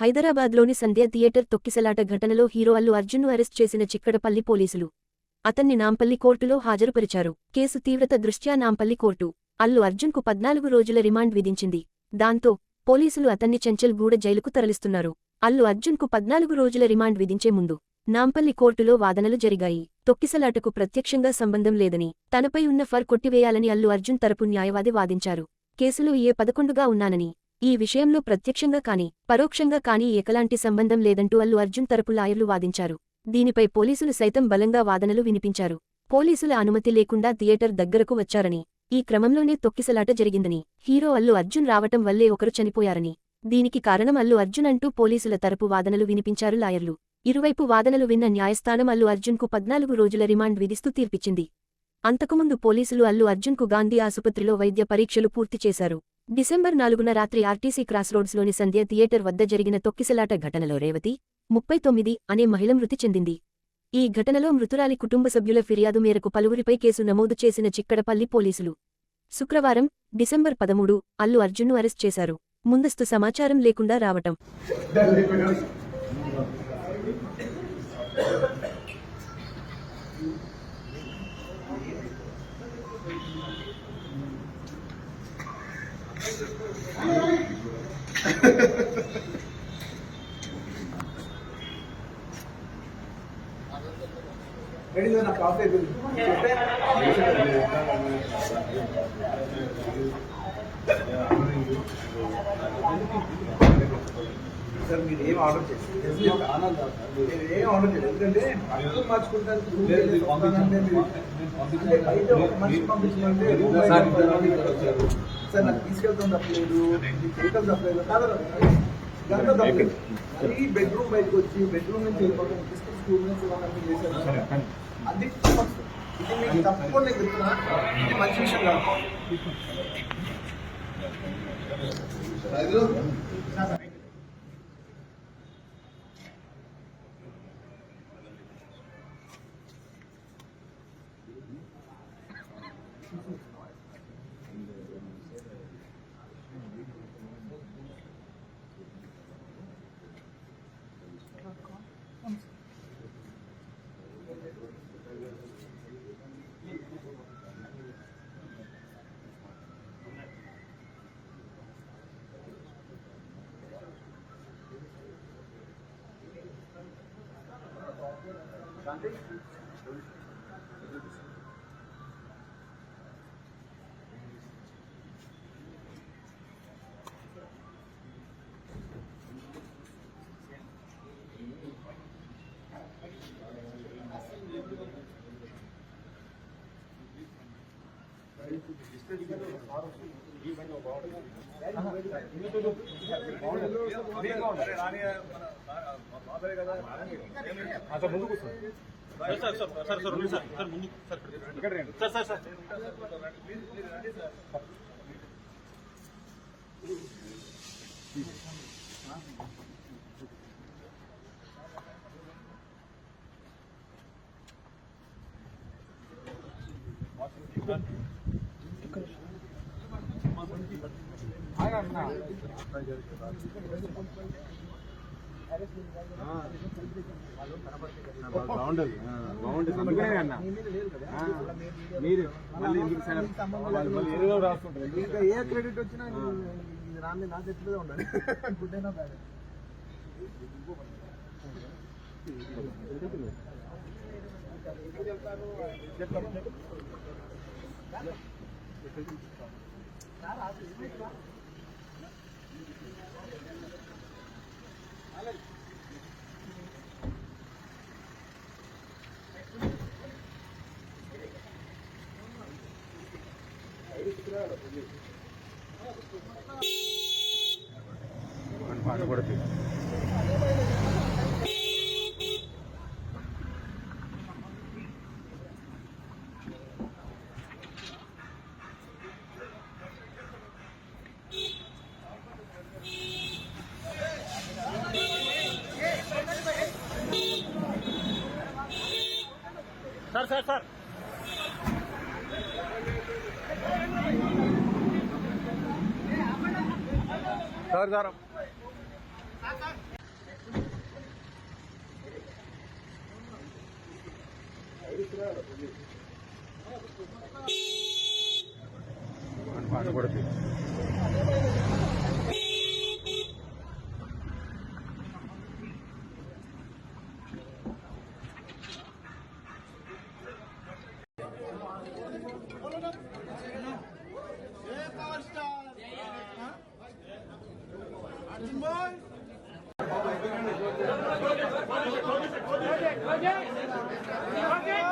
హైదరాబాద్లోని సంధ్య థియేటర్ తొక్కిసలాట ఘటనలో హీరో అల్లు అర్జున్ను అరెస్ట్ చేసిన చిక్కడపల్లి పోలీసులు అతన్ని నాంపల్లి కోర్టులో హాజరుపరిచారు. కేసు తీవ్రత దృష్ట్యా నాంపల్లి కోర్టు అల్లు అర్జున్కు 14 రోజుల రిమాండ్ విధించింది. దాంతో పోలీసులు అతన్ని చెంచల్గూడ జైలుకు తరలిస్తున్నారు. అల్లు అర్జున్కు 14 రోజుల రిమాండ్ విధించే ముందు నాంపల్లి కోర్టులో వాదనలు జరిగాయి. తొక్కిసలాటకు ప్రత్యక్షంగా సంబంధం లేదని, తనపై ఉన్న ఫర్ కొట్టివేయాలని అల్లు అర్జున్ తరపు న్యాయవాది వాదించారు. కేసులో ఏ-11గా ఉన్నానని, ఈ విషయంలో ప్రత్యక్షంగా కానీ పరోక్షంగా కానీ ఏకలాంటి సంబంధం లేదంటూ అల్లు అర్జున్ తరపు లాయర్లు వాదించారు. దీనిపై పోలీసులు సైతం బలంగా వాదనలు వినిపించారు. పోలీసుల అనుమతి లేకుండా థియేటర్ దగ్గరకు వచ్చారని, ఈ క్రమంలోనే తొక్కిసలాట జరిగిందని, హీరో అల్లు అర్జున్ రావటం వల్లే ఒకరు చనిపోయారని, దీనికి కారణం అల్లు అర్జున్ అంటూ పోలీసుల తరపు వాదనలు వినిపించారు లాయర్లు. ఇరువైపు వాదనలు విన్న న్యాయస్థానం అల్లు అర్జున్కు 14 రోజుల రిమాండ్ విధిస్తూ తీర్పిచ్చింది. అంతకుముందు పోలీసులు అల్లు అర్జున్కు గాంధీ ఆసుపత్రిలో వైద్య పరీక్షలు పూర్తి చేశారు. డిసెంబర్ 4న రాత్రి ఆర్టీసీ క్రాస్రోడ్స్లోని సంధ్య థియేటర్ వద్ద జరిగిన తొక్కిసలాట ఘటనలో రేవతి, 39 అనే మహిళ మృతి చెందింది. ఈ ఘటనలో మృతురాలి కుటుంబ సభ్యుల ఫిర్యాదు మేరకు పలువురిపై కేసు నమోదు చేసిన చిక్కడపల్లి పోలీసులు శుక్రవారం డిసెంబర్ 13 అల్లు అర్జున్ను అరెస్ట్ చేశారు. ముందస్తు సమాచారం లేకుండా రావటం సార్ మీరు ఏం ఆర్డర్ చేస్తారు? ఏం ఆర్డర్ చేయలేదు, ఎందుకంటే అర్థం మార్చుకుంటానికి సార్ నాకు తీసుకెళ్తాం తప్పలేదు, చేయటం తప్పలేదు కాదు, ఇదంతా తప్పలేదు. మరీ బెడ్రూమ్ బయటకు వచ్చి బెడ్రూమ్ నుంచి వెళ్ళిపోవడం, తీసుకుని స్కూల్ నుంచి వాళ్ళని చేశారు. అది ఇది మీకు తప్పకుండా నేను చెప్తున్నా, ఇది మంచి విషయం కాదు. ముందుకు బాగుంటుంది అన్న. మీరు ఏ క్రెడిట్ వచ్చినా రాని నా చేతిలో ఉండాలి. గుడ్ అయినా బ్యాడ్ పాటపడుతుంది. Sir sir sir sir sir పాట పడుతుంది. Okay.